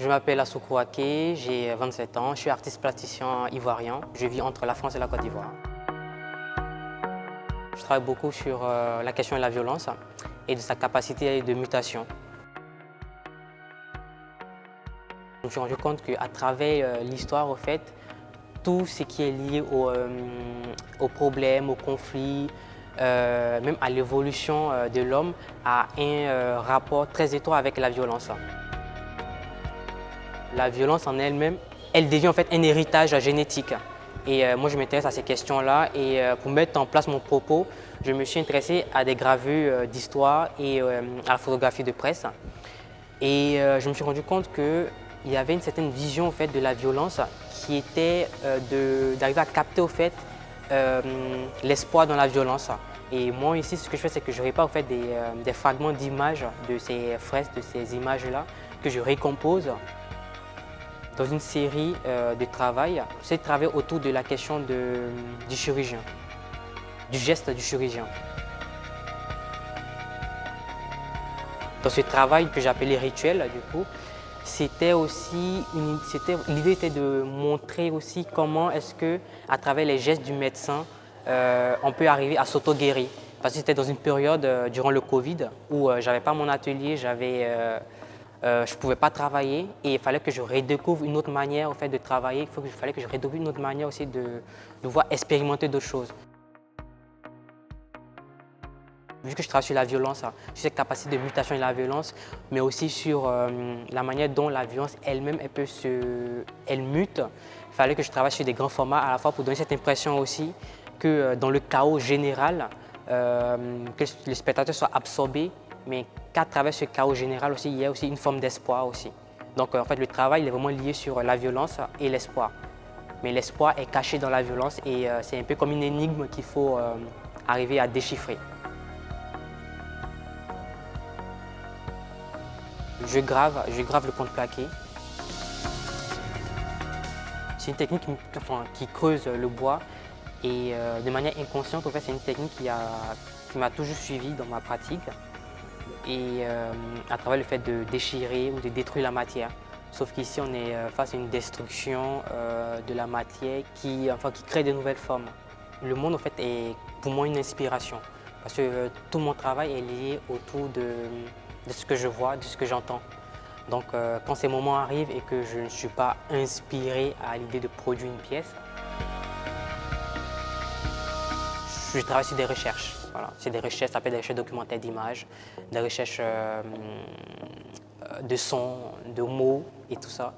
Je m'appelle Assoukou Aké, j'ai 27 ans, je suis artiste plasticien ivoirien. Je vis entre la France et la Côte d'Ivoire. Je travaille beaucoup sur la question de la violence et de sa capacité de mutation. Je me suis rendu compte qu'à travers l'histoire, au fait, tout ce qui est lié aux problèmes, aux conflits, même à l'évolution de l'homme, a un rapport très étroit avec la violence. La violence en elle-même, elle devient en fait un héritage génétique. Et moi, je m'intéresse à ces questions-là. Et pour mettre en place mon propos, je me suis intéressé à des gravures d'histoire et à la photographie de presse. Et je me suis rendu compte qu'il y avait une certaine vision en fait, de la violence qui était d'arriver à capter au fait, l'espoir dans la violence. Et moi ici, ce que je fais, c'est que je répare en fait, des fragments d'images de ces fresques, de ces images-là, que je récompose dans une série de travail. C'est de travailler autour de la question du chirurgien, du geste du chirurgien. Dans ce travail que j'appelais rituel, du coup, l'idée était de montrer aussi comment est-ce que, à travers les gestes du médecin, on peut arriver à s'auto-guérir. Parce que c'était dans une période durant le Covid où je n'avais pas mon atelier, je ne pouvais pas travailler et il fallait que je redécouvre une autre manière en fait, de travailler. Il fallait que je redécouvre une autre manière aussi de pouvoir expérimenter d'autres choses. Vu que je travaille sur la violence, sur cette capacité de mutation de la violence, mais aussi sur la manière dont la violence elle-même, elle mute, il fallait que je travaille sur des grands formats à la fois pour donner cette impression aussi que dans le chaos général, que les spectateurs soient absorbés, mais qu'à travers ce chaos général aussi, il y a aussi une forme d'espoir aussi. Donc en fait, le travail il est vraiment lié sur la violence et l'espoir. Mais l'espoir est caché dans la violence et c'est un peu comme une énigme qu'il faut arriver à déchiffrer. Je grave le contreplaqué. C'est une technique qui creuse le bois et de manière inconsciente, en fait, c'est une technique qui m'a toujours suivi dans ma pratique et à travers le fait de déchirer ou de détruire la matière. Sauf qu'ici, on est face à une destruction de la matière qui crée de nouvelles formes. Le monde, en fait, est pour moi une inspiration parce que tout mon travail est lié autour de ce que je vois, de ce que j'entends. Donc quand ces moments arrivent et que je ne suis pas inspiré à l'idée de produire une pièce, je travaille sur des recherches. Voilà. C'est des recherches, ça peut être des recherches documentaires d'images, des recherches de sons, de mots et tout ça.